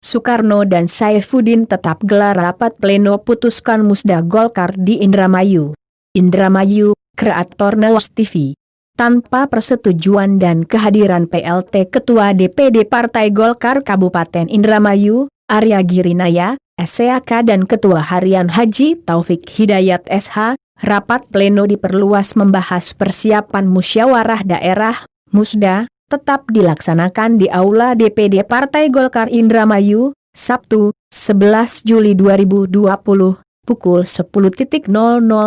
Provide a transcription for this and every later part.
Soekarno dan Saifuddin tetap gelar rapat pleno putuskan musda Golkar di Indramayu. Indramayu, kreator News TV. Tanpa persetujuan dan kehadiran PLT Ketua DPD Partai Golkar Kabupaten Indramayu, Arya Girinaya, SEAK dan Ketua Harian Haji Taufik Hidayat SH, rapat pleno diperluas membahas persiapan musyawarah daerah, Musda, tetap dilaksanakan di Aula DPD Partai Golkar Indramayu, Sabtu, 11 Juli 2020, pukul 10.00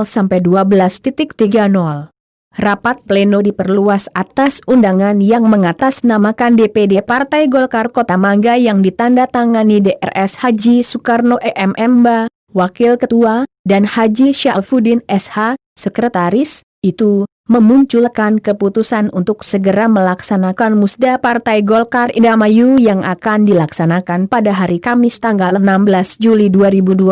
sampai 12.30. Rapat pleno diperluas atas undangan yang mengatasnamakan DPD Partai Golkar Kota Mangga yang ditandatangani DRS Haji Soekarno MMba, Wakil Ketua, dan Haji Syafudin SH, Sekretaris, itu memunculkan keputusan untuk segera melaksanakan musda Partai Golkar Indramayu yang akan dilaksanakan pada hari Kamis tanggal 16 Juli 2020.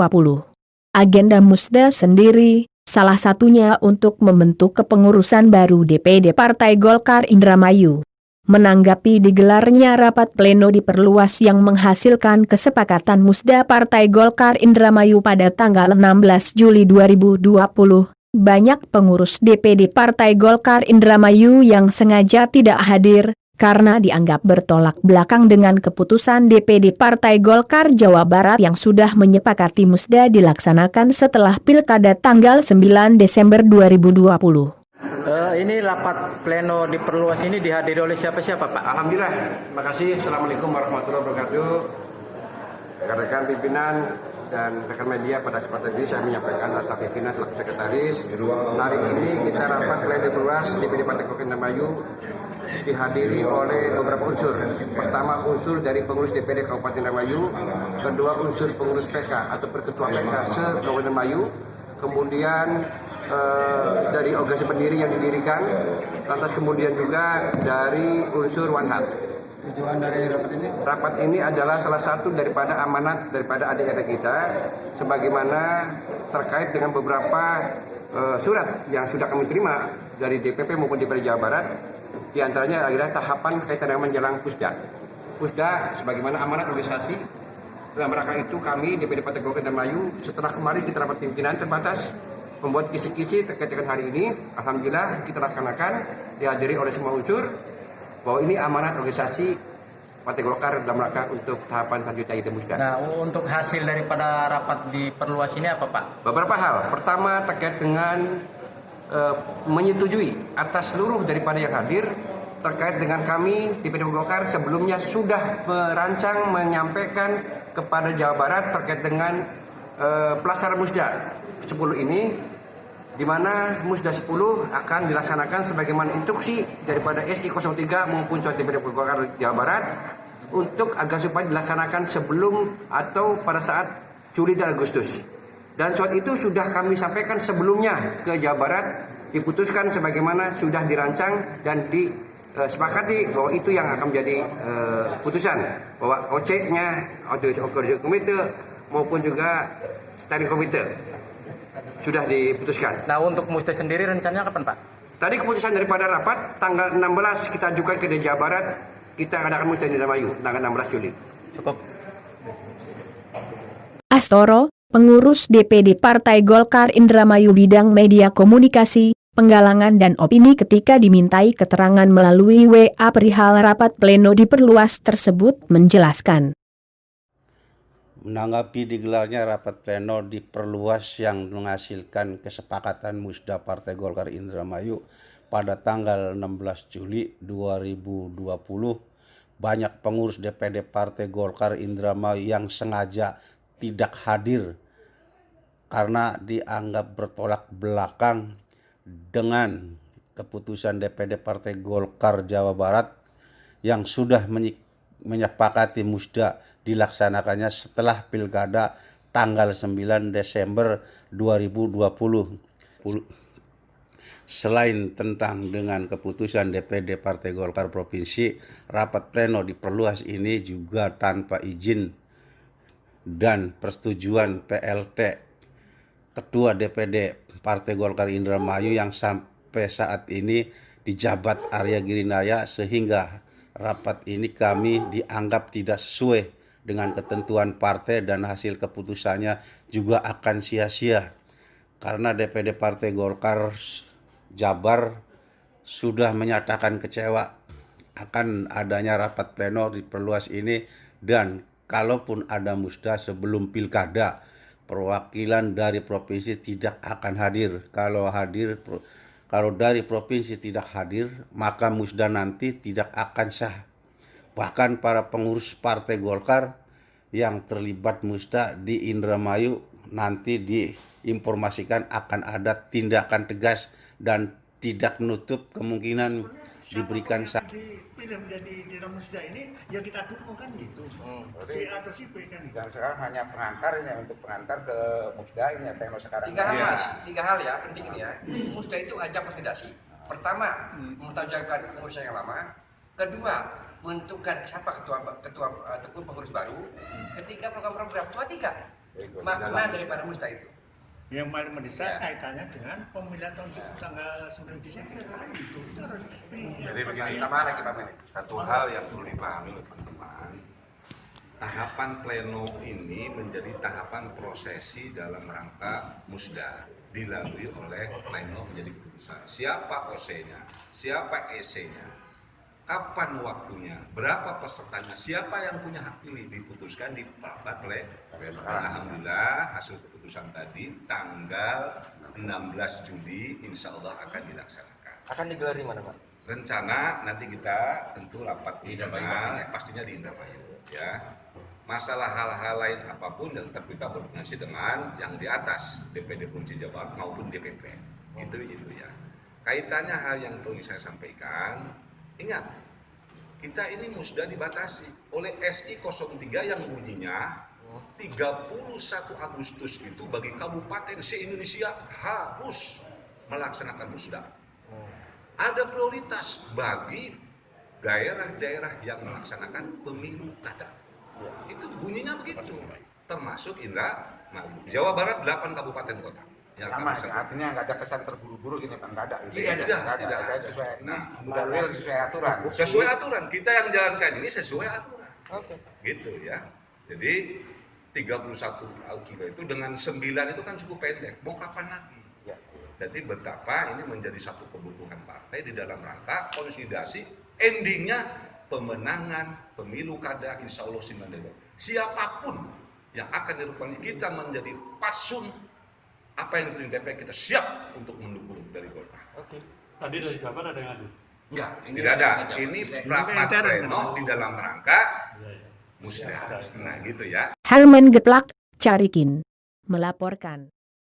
Agenda musda sendiri, salah satunya untuk membentuk kepengurusan baru DPD Partai Golkar Indramayu. Menanggapi digelarnya rapat pleno diperluas yang menghasilkan kesepakatan musda Partai Golkar Indramayu pada tanggal 16 Juli 2020, banyak pengurus DPD Partai Golkar Indramayu yang sengaja tidak hadir, karena dianggap bertolak belakang dengan keputusan DPD Partai Golkar Jawa Barat yang sudah menyepakati musda dilaksanakan setelah Pilkada tanggal 9 Desember 2020. Ini rapat pleno diperluas ini dihadiri oleh siapa-siapa, Pak? Alhamdulillah, terima kasih. Assalamualaikum warahmatullahi wabarakatuh. Rekan-rekan pimpinan dan rekan media, pada kesempatan ini saya menyampaikan atas pimpinan selaku sekretaris. Hari ini kita rapat pleno diperluas DPD Partai Golkar Indramayu dihadiri oleh beberapa unsur. Pertama, unsur dari pengurus DPD Kabupaten Indramayu. Kedua, unsur pengurus PK atau Perketua PK se-Kabupaten Indramayu. Kemudian dari organisasi pendiri yang didirikan, lantas kemudian juga dari unsur Wanhat. Tujuan dari rapat ini adalah salah satu daripada amanat daripada adik-adik kita, sebagaimana terkait dengan beberapa surat yang sudah kami terima dari DPP maupun DPD Jawa Barat. Di antaranya adalah tahapan kaitan dengan menjelang Pusda. Pusda sebagaimana amanat organisasi. Dalam rangka itu kami DPD Partai Golkar Indramayu setelah kemarin kita rapat pimpinan terbatas membuat kisi-kisi terkait dengan hari ini. Alhamdulillah kita laksanakan, dihadiri oleh semua unsur, bahwa ini amanat organisasi Partai Golkar dalam rangka untuk tahapan selanjutnya itu Musda. Nah, untuk hasil daripada rapat diperluas ini apa, Pak? Beberapa hal. Pertama, terkait dengan menyetujui atas seluruh daripada yang hadir terkait dengan kami di DPD Golkar sebelumnya sudah merancang menyampaikan kepada Jawa Barat terkait dengan pelaksanaan Musda 10 ini, di mana Musda 10 akan dilaksanakan sebagaimana instruksi daripada SI 03 maupun surat DPD Golkar Jawa Barat untuk agar supaya dilaksanakan sebelum atau pada saat Juli dan Agustus. Dan surat itu sudah kami sampaikan sebelumnya ke Jawa Barat, diputuskan sebagaimana sudah dirancang dan disepakati bahwa itu yang akan menjadi putusan, bahwa OC-nya, Organisasi Komite maupun juga Steering Komite sudah diputuskan. Nah, untuk musda sendiri rencananya kapan, Pak? Tadi keputusan daripada rapat tanggal 16 kita ajukan ke Jawa Barat, kita adakan musda di Indramayu tanggal 16 Juli. Cukup. Astoro, pengurus DPD Partai Golkar Indramayu bidang media komunikasi, penggalangan dan opini ketika dimintai keterangan melalui WA perihal rapat pleno diperluas tersebut menjelaskan. Menanggapi digelarnya rapat pleno diperluas yang menghasilkan kesepakatan Musda Partai Golkar Indramayu pada tanggal 16 Juli 2020, banyak pengurus DPD Partai Golkar Indramayu yang sengaja tidak hadir karena dianggap bertolak belakang dengan keputusan DPD Partai Golkar Jawa Barat yang sudah menyepakati musda dilaksanakannya setelah Pilkada tanggal 9 Desember 2020. Selain tentang dengan keputusan DPD Partai Golkar Provinsi, rapat pleno diperluas ini juga tanpa izin dan persetujuan PLT Ketua DPD Partai Golkar Indramayu yang sampai saat ini dijabat Arya Girinaya, sehingga rapat ini kami dianggap tidak sesuai dengan ketentuan partai dan hasil keputusannya juga akan sia-sia. Karena DPD Partai Golkar Jabar sudah menyatakan kecewa akan adanya rapat pleno diperluas ini, dan kalaupun ada musda sebelum pilkada, perwakilan dari provinsi tidak akan hadir. Kalau dari provinsi tidak hadir, maka musda nanti tidak akan sah. Bahkan para pengurus Partai Golkar yang terlibat musda di Indramayu nanti diinformasikan akan ada tindakan tegas dan tidak menutup kemungkinan diberikan dipilih menjadi Dewan Musda ini ya kita dukung kan gitu. Si A atau si B kan gitu. Dan sekarang hanya pengantar ini untuk pengantar ke Musda ini ya pleno sekarang. Tiga hal ya penting ini ya. Musda itu ajang konsolidasi. Pertama, mempertajamkan pengurus yang lama. Kedua, menentukan siapa ketua pengurus baru. Ketiga, program-program. Tiga. Makna daripada Musda itu. Yang paling mendesak kaitannya dengan pemilihan tanggal 9 Desember tadi itu harus Jadi begini, Tambah lagi Pak Mene. satu hal yang perlu dipahami oleh teman-teman, tahapan pleno ini menjadi tahapan prosesi dalam rangka musda, dilalui oleh pleno menjadi keputusan. Siapa OC-nya, siapa EC-nya, kapan waktunya, berapa pesertanya, siapa yang punya hak pilih, diputuskan di rapat pleno. Alhamdulillah hasil keputusan tadi tanggal 16 Juli insya Allah akan dilaksanakan. Akan digelar di mana, Pak? Rencana nanti kita tentu rapat dengan pastinya di Indramayu ya. Masalah hal-hal lain apapun dan tetap kita koordinasi dengan yang di atas DPD Provinsi Jawa Barat maupun DPP. Itu ya. Kaitannya hal yang perlu saya sampaikan, ingat kita ini musda dibatasi oleh SI 03 yang bunyinya 31 Agustus itu bagi kabupaten se-Indonesia harus melaksanakan musda. Ada prioritas bagi daerah-daerah yang melaksanakan pemilu kada. Itu bunyinya begitu. Termasuk Jawa Barat 8 kabupaten kota. Yang Sama, artinya nggak ada kesan terburu-buru gini Pak, nggak ada. Tidak ada. Sesuai, Nah, sesuai aturan. Sesuai aturan. Kita yang jalankan ini sesuai aturan. Oke. Gitu ya. Jadi 31 Agustus itu dengan 9 itu kan cukup pendek. Mau kapan lagi? Ya. Jadi betapa ini menjadi satu kebutuhan partai di dalam rangka konsolidasi. Endingnya pemenangan pemilu kada insya Allah 9 Desember. Siapapun yang akan dilakukan kita menjadi patsun apa yang dipilih DPR, kita siap untuk mendukung dari Golkar. Oke. Tadi dari Jabar ada yang ngadu? Enggak, tidak ada. Ini rapat pleno di dalam rangka musda. Nah, gitu ya. Herman Geplak, Carikin, melaporkan.